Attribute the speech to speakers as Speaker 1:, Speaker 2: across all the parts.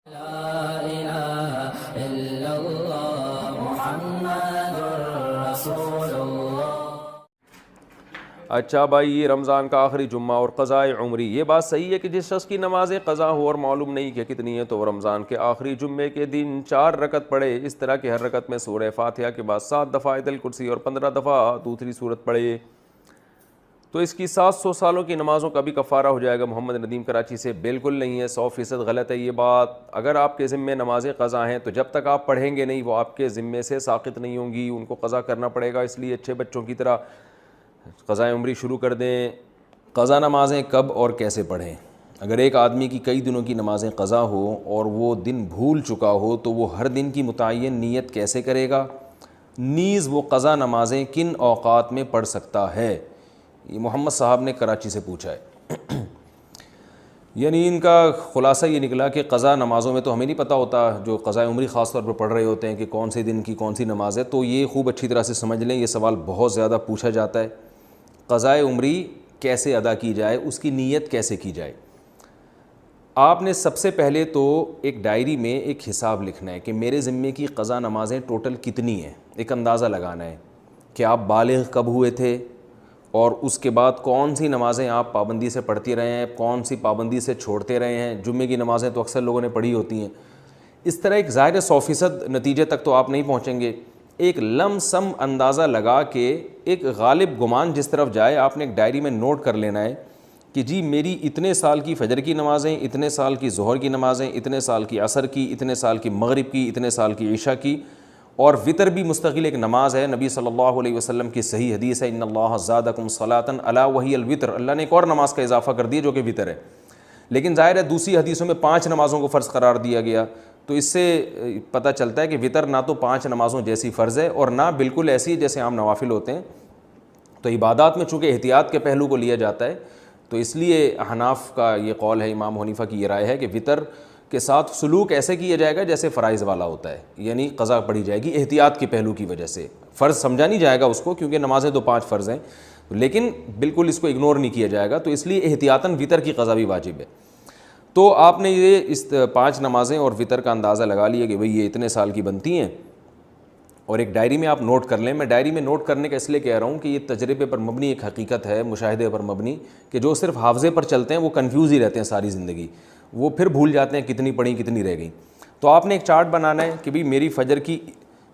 Speaker 1: لا الہ الا اللہ محمد رسول اللہ۔
Speaker 2: اچھا بھائی، یہ رمضان کا آخری جمعہ اور قضاء عمری، یہ بات صحیح ہے کہ جس شخص کی نماز قضا ہو اور معلوم نہیں کہ کتنی ہے، تو وہ رمضان کے آخری جمعے کے دن 4 رکعت پڑھے، اس طرح کہ ہر رکعت میں سورہ فاتحہ کے بعد 7 دفعہ آیت الکرسی اور 15 دفعہ دوسری سورت پڑھے، تو اس کی 700 سالوں کی نمازوں کا بھی کفارہ ہو جائے گا۔ محمد ندیم کراچی سے۔ بالکل نہیں ہے، 100% غلط ہے یہ بات۔ اگر آپ کے ذمے نمازیں قضا ہیں تو جب تک آپ پڑھیں گے نہیں وہ آپ کے ذمے سے ساقط نہیں ہوں گی، ان کو قضا کرنا پڑے گا۔ اس لیے اچھے بچوں کی طرح قضاء عمری شروع کر دیں۔ قضا نمازیں کب اور کیسے پڑھیں؟ اگر ایک آدمی کی کئی دنوں کی نمازیں قضا ہو اور وہ دن بھول چکا ہو تو وہ ہر دن کی متعین نیت کیسے کرے گا؟ نیز وہ قضا نمازیں کن اوقات میں پڑھ سکتا ہے؟ یہ محمد صاحب نے کراچی سے پوچھا ہے۔ یعنی ان کا خلاصہ یہ نکلا کہ قضا نمازوں میں تو ہمیں نہیں پتہ ہوتا، جو قضاء عمری خاص طور پر پڑھ رہے ہوتے ہیں کہ کون سے دن کی کون سی نماز ہے، تو یہ خوب اچھی طرح سے سمجھ لیں، یہ سوال بہت زیادہ پوچھا جاتا ہے۔ قضاء عمری کیسے ادا کی جائے، اس کی نیت کیسے کی جائے؟ آپ نے سب سے پہلے تو ایک ڈائری میں ایک حساب لکھنا ہے کہ میرے ذمے کی قضا نمازیں ٹوٹل کتنی ہیں، ایک اندازہ لگانا ہے کہ آپ بالغ کب ہوئے تھے اور اس کے بعد کون سی نمازیں آپ پابندی سے پڑھتے رہے ہیں، کون سی پابندی سے چھوڑتے رہے ہیں۔ جمعے کی نمازیں تو اکثر لوگوں نے پڑھی ہوتی ہیں۔ اس طرح ایک ظاہر 100% نتیجے تک تو آپ نہیں پہنچیں گے، ایک لم سم اندازہ لگا کے ایک غالب گمان جس طرف جائے آپ نے ایک ڈائری میں نوٹ کر لینا ہے کہ جی میری اتنے سال کی فجر کی نمازیں، اتنے سال کی ظہر کی نمازیں، اتنے سال کی عصر کی، اتنے سال کی مغرب کی، اتنے سال کی عشاء کی، اور وطر بھی مستقل ایک نماز ہے۔ نبی صلی اللہ علیہ وسلم کی صحیح حدیث ہے، ان اللہ زادکم صلاۃ الا وہی الوتر، اللہ نے ایک اور نماز کا اضافہ کر دیا جو کہ وطر ہے۔ لیکن ظاہر ہے دوسری حدیثوں میں 5 نمازوں کو فرض قرار دیا گیا، تو اس سے پتہ چلتا ہے کہ وطر نہ تو 5 نمازوں جیسی فرض ہے اور نہ بالکل ایسی جیسے عام نوافل ہوتے ہیں۔ تو عبادات میں چونکہ احتیاط کے پہلو کو لیا جاتا ہے، تو اس لیے حناف کا یہ قول ہے، امام حنیفہ کی یہ رائے ہے کہ وطر کے ساتھ سلوک ایسے کیا جائے گا جیسے فرائض والا ہوتا ہے، یعنی قضا پڑھی جائے گی احتیاط کے پہلو کی وجہ سے۔ فرض سمجھا نہیں جائے گا اس کو کیونکہ نمازیں تو 5 فرض ہیں، لیکن بالکل اس کو اگنور نہیں کیا جائے گا، تو اس لیے احتیاطاً وطر کی قضا بھی واجب ہے۔ تو آپ نے یہ اس 5 نمازیں اور وطر کا اندازہ لگا لیا کہ بھئی یہ اتنے سال کی بنتی ہیں، اور ایک ڈائری میں آپ نوٹ کر لیں۔ میں ڈائری میں نوٹ کرنے کا اس لیے کہہ رہا ہوں کہ یہ تجربے پر مبنی ایک حقیقت ہے، مشاہدے پر مبنی، کہ جو صرف حافظے پر چلتے ہیں وہ کنفیوز ہی رہتے ہیں ساری زندگی، وہ پھر بھول جاتے ہیں کتنی پڑھی کتنی رہ گئی۔ تو آپ نے ایک چارٹ بنانا ہے کہ بھئی میری فجر کی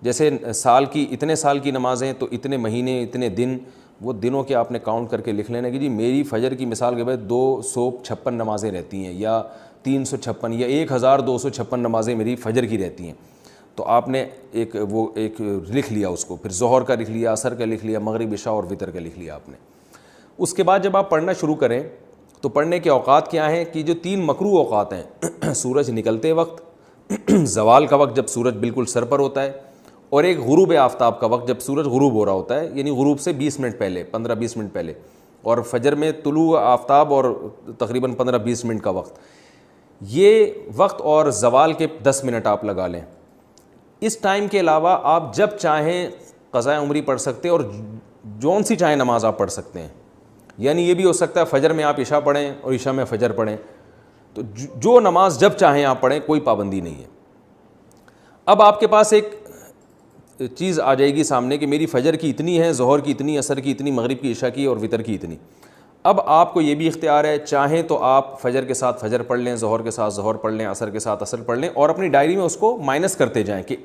Speaker 2: جیسے سال کی اتنے سال کی نمازیں تو اتنے مہینے اتنے دن، وہ دنوں کے آپ نے کاؤنٹ کر کے لکھ لینا کہ جی میری فجر کی مثال کے بعد 256 نمازیں رہتی ہیں، یا 356 یا 1256 نمازیں میری فجر کی رہتی ہیں۔ تو آپ نے ایک لکھ لیا اس کو، پھر ظہر کا لکھ لیا، عصر کا لکھ لیا، مغرب عشاء اور وطر کا لکھ لیا آپ نے۔ اس کے بعد جب آپ پڑھنا شروع کریں تو پڑھنے کے اوقات کیا ہیں کہ جو 3 مکروہ اوقات ہیں، سورج نکلتے وقت، زوال کا وقت جب سورج بالکل سر پر ہوتا ہے، اور ایک غروب آفتاب کا وقت جب سورج غروب ہو رہا ہوتا ہے، یعنی غروب سے 20 منٹ پہلے، 15-20 منٹ پہلے، اور فجر میں طلوع آفتاب اور تقریباً 15-20 منٹ کا وقت، یہ وقت اور زوال کے 10 منٹ آپ لگا لیں۔ اس ٹائم کے علاوہ آپ جب چاہیں قضاء عمری پڑھ سکتے ہیں اور جون سی چاہیں نماز آپ پڑھ سکتے ہیں، یعنی یہ بھی ہو سکتا ہے فجر میں آپ عشاء پڑھیں اور عشاء میں فجر پڑھیں، تو جو نماز جب چاہیں آپ پڑھیں، کوئی پابندی نہیں ہے۔ اب آپ کے پاس ایک چیز آ جائے گی سامنے کہ میری فجر کی اتنی ہے، ظہر کی اتنی، عصر کی اتنی، مغرب کی، عشاء کی اور وطر کی اتنی۔ اب آپ کو یہ بھی اختیار ہے، چاہیں تو آپ فجر کے ساتھ فجر پڑھ لیں، ظہر کے ساتھ ظہر پڑھ لیں، عصر کے ساتھ عصر پڑھ لیں، اور اپنی ڈائری میں اس کو مائنس کرتے جائیں، کہ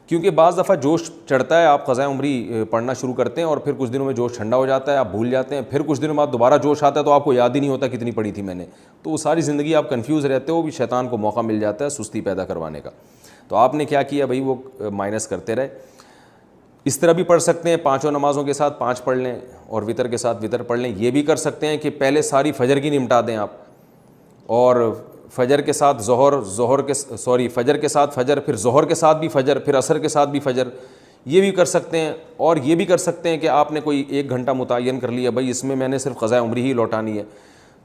Speaker 2: کیونکہ بعض دفعہ جوش چڑھتا ہے، آپ قضاء عمری پڑھنا شروع کرتے ہیں اور پھر کچھ دنوں میں جوش ٹھنڈا ہو جاتا ہے، آپ بھول جاتے ہیں، پھر کچھ دنوں بعد دوبارہ جوش آتا ہے تو آپ کو یاد ہی نہیں ہوتا کتنی پڑھی تھی میں نے، تو وہ ساری زندگی آپ کنفیوز رہتے ہو، بھی شیطان کو موقع مل جاتا ہے سستی پیدا کروانے کا۔ تو آپ نے کیا کیا بھائی، وہ مائنس کرتے رہے۔ اس طرح بھی پڑھ سکتے ہیں، 5 نمازوں کے ساتھ 5 پڑھ لیں اور وطر کے ساتھ وطر پڑھ لیں۔ یہ بھی کر سکتے ہیں کہ پہلے ساری فجر کی نمٹا دیں آپ، اور فجر کے ساتھ فجر کے ساتھ فجر، پھر ظہر کے ساتھ بھی فجر، پھر عصر کے ساتھ بھی فجر، یہ بھی کر سکتے ہیں۔ اور یہ بھی کر سکتے ہیں کہ آپ نے کوئی 1 گھنٹہ متعین کر لیا، بھائی اس میں نے صرف قضاء عمری ہی لوٹانی ہے،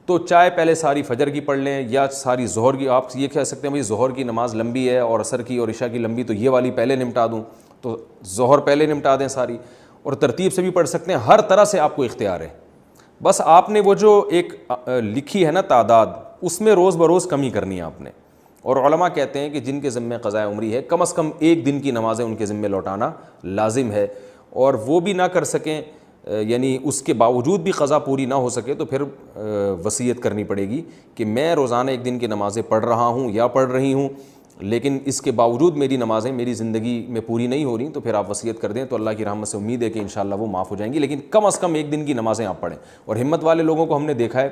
Speaker 2: تو چاہے پہلے ساری فجر کی پڑھ لیں یا ساری ظہر کی۔ آپ یہ کہہ سکتے ہیں بھائی ظہر کی نماز لمبی ہے اور عصر کی اور عشاء کی لمبی، تو یہ والی پہلے نمٹا دوں، تو ظہر پہلے نمٹا دیں ساری، اور ترتیب سے بھی پڑھ سکتے ہیں، ہر طرح سے آپ کو اختیار ہے۔ بس آپ نے وہ جو ایک لکھی ہے نا تعداد، اس میں روز بروز کمی کرنی ہے آپ نے، اور علماء کہتے ہیں کہ جن کے ذمے قضاء عمری ہے کم از کم ایک دن کی نمازیں ان کے ذمے لوٹانا لازم ہے، اور وہ بھی نہ کر سکیں یعنی اس کے باوجود بھی قضا پوری نہ ہو سکے تو پھر وصیت کرنی پڑے گی کہ میں روزانہ ایک دن کی نمازیں پڑھ رہا ہوں یا پڑھ رہی ہوں، لیکن اس کے باوجود میری نمازیں میری زندگی میں پوری نہیں ہو رہی، تو پھر آپ وصیت کر دیں تو اللہ کی رحمت سے امید ہے کہ انشاءاللہ وہ معاف ہو جائیں گی، لیکن کم از کم ایک دن کی نمازیں آپ پڑھیں۔ اور ہمت والے لوگوں کو ہم نے دیکھا ہے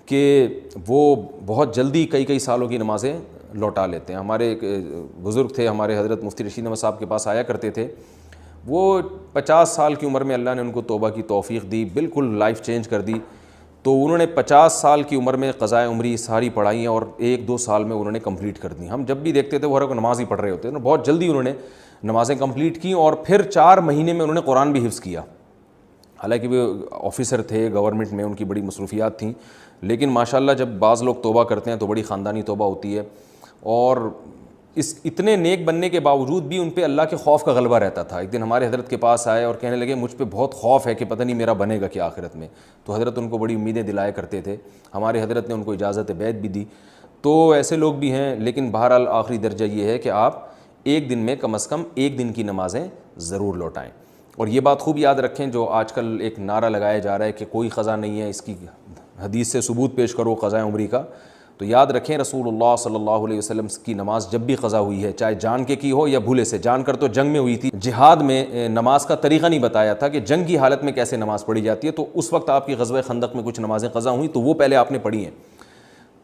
Speaker 2: کہ وہ بہت جلدی کئی سالوں کی نمازیں لوٹا لیتے ہیں۔ ہمارے ایک بزرگ تھے، ہمارے حضرت مفتی رشید احمد صاحب کے پاس آیا کرتے تھے، وہ 50 سال کی عمر میں اللہ نے ان کو توبہ کی توفیق دی، بالکل لائف چینج کر دی، تو انہوں نے 50 سال کی عمر میں قضاء عمری ساری پڑھائی ہیں اور 1-2 سال میں انہوں نے کمپلیٹ کر دی۔ ہم جب بھی دیکھتے تھے وہ ہر نماز ہی پڑھ رہے ہوتے ہیں، بہت جلدی انہوں نے نمازیں کمپلیٹ کی، اور پھر 4 مہینے میں انہوں نے قرآن بھی حفظ کیا۔ حالانکہ وہ آفیسر تھے گورنمنٹ میں، ان کی بڑی مصروفیات تھیں، لیکن ماشاءاللہ جب بعض لوگ توبہ کرتے ہیں تو بڑی خاندانی توبہ ہوتی ہے، اور اس اتنے نیک بننے کے باوجود بھی ان پہ اللہ کے خوف کا غلبہ رہتا تھا۔ ایک دن ہمارے حضرت کے پاس آئے اور کہنے لگے مجھ پہ بہت خوف ہے کہ پتہ نہیں میرا بنے گا کیا آخرت میں، تو حضرت ان کو بڑی امیدیں دلایا کرتے تھے، ہمارے حضرت نے ان کو اجازت بیعت بھی دی۔ تو ایسے لوگ بھی ہیں، لیکن بہرحال آخری درجہ یہ ہے کہ آپ ایک دن میں کم از کم ایک دن کی نمازیں ضرور لوٹائیں۔ اور یہ بات خوب یاد رکھیں، جو آج کل ایک نعرہ لگایا جا رہا ہے کہ کوئی قضا نہیں ہے، اس کی حدیث سے ثبوت پیش کرو قضاء عمری کا، تو یاد رکھیں رسول اللہ صلی اللہ علیہ وسلم کی نماز جب بھی قضا ہوئی ہے، چاہے جان کے کی ہو یا بھولے سے، جان کر تو جنگ میں ہوئی تھی، جہاد میں نماز کا طریقہ نہیں بتایا تھا کہ جنگ کی حالت میں کیسے نماز پڑھی جاتی ہے، تو اس وقت آپ کی غزوہ خندق میں کچھ نمازیں قضا ہوئیں تو وہ پہلے آپ نے پڑھی ہیں۔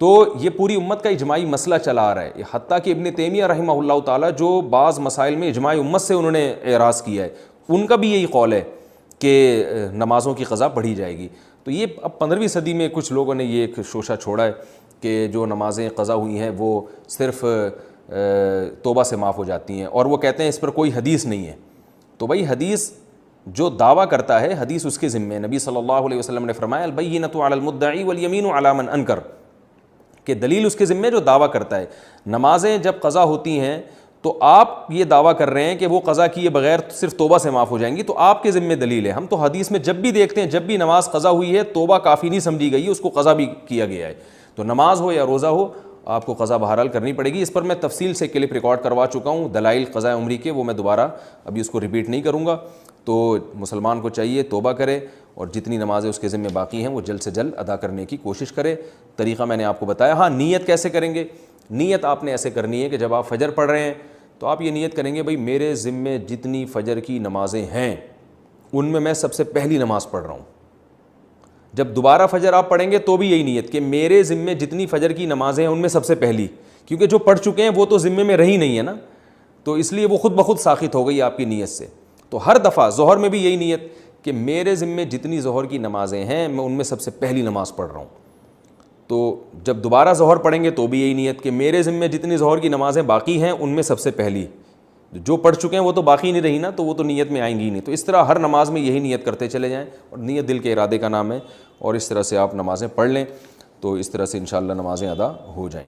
Speaker 2: تو یہ پوری امت کا اجماعی مسئلہ چلا آ رہا ہے، حتیٰ کہ ابن تیمیہ رحمہ اللہ تعالیٰ جو بعض مسائل میں اجماع امت سے انہوں نے اعراض کیا ہے، ان کا بھی یہی قول ہے کہ نمازوں کی قضا پڑھی جائے گی۔ تو یہ اب 15ویں صدی میں کچھ لوگوں نے یہ ایک شوشہ چھوڑا ہے کہ جو نمازیں قضا ہوئی ہیں وہ صرف توبہ سے معاف ہو جاتی ہیں، اور وہ کہتے ہیں اس پر کوئی حدیث نہیں ہے۔ تو بھائی حدیث جو دعویٰ کرتا ہے حدیث اس کے ذمے، نبی صلی اللہ علیہ وسلم نے فرمایا البینۃ علی المدعی والیمین علی من انکر، کہ دلیل اس کے ذمے جو دعویٰ کرتا ہے۔ نمازیں جب قضا ہوتی ہیں تو آپ یہ دعویٰ کر رہے ہیں کہ وہ قضا کیے بغیر صرف توبہ سے معاف ہو جائیں گی، تو آپ کے ذمے دلیل ہے۔ ہم تو حدیث میں جب بھی دیکھتے ہیں جب بھی نماز قضا ہوئی ہے توبہ کافی نہیں سمجھی گئی ہے، اس کو قضا بھی کیا گیا ہے۔ تو نماز ہو یا روزہ ہو آپ کو قضا بہرحال کرنی پڑے گی۔ اس پر میں تفصیل سے کلپ ریکارڈ کروا چکا ہوں، دلائل قضاء عمری کے، وہ میں دوبارہ ابھی اس کو ریپیٹ نہیں کروں گا۔ تو مسلمان کو چاہیے توبہ کرے اور جتنی نمازیں اس کے ذمہ باقی ہیں وہ جلد سے جلد ادا کرنے کی کوشش کرے۔ طریقہ میں نے آپ کو بتایا۔ ہاں نیت کیسے کریں گے؟ نیت آپ نے ایسے کرنی ہے کہ جب آپ فجر پڑھ رہے ہیں تو آپ یہ نیت کریں گے بھائی میرے ذمے جتنی فجر کی نمازیں ہیں ان میں سب سے پہلی نماز پڑھ رہا ہوں۔ جب دوبارہ فجر آپ پڑھیں گے تو بھی یہی نیت کہ میرے ذمے جتنی فجر کی نمازیں ہیں ان میں سب سے پہلی، کیونکہ جو پڑھ چکے ہیں وہ تو ذمے میں رہی نہیں ہے نا، تو اس لیے وہ خود بخود ساقط ہو گئی آپ کی نیت سے۔ تو ہر دفعہ ظہر میں بھی یہی نیت کہ میرے ذمے جتنی ظہر کی نمازیں ہیں میں ان میں سب سے پہلی نماز پڑھ رہا ہوں۔ تو جب دوبارہ ظہر پڑھیں گے تو بھی یہی نیت کہ میرے ذمے جتنی ظہر کی نمازیں باقی ہیں ان میں سب سے پہلی، جو پڑھ چکے ہیں وہ تو باقی نہیں رہی نا، تو وہ تو نیت میں آئیں گی ہی نہیں۔ تو اس طرح ہر نماز میں یہی نیت کرتے چلے جائیں، اور نیت دل کے ارادے کا نام ہے، اور اس طرح سے آپ نمازیں پڑھ لیں تو اس طرح سے انشاءاللہ نمازیں ادا ہو جائیں۔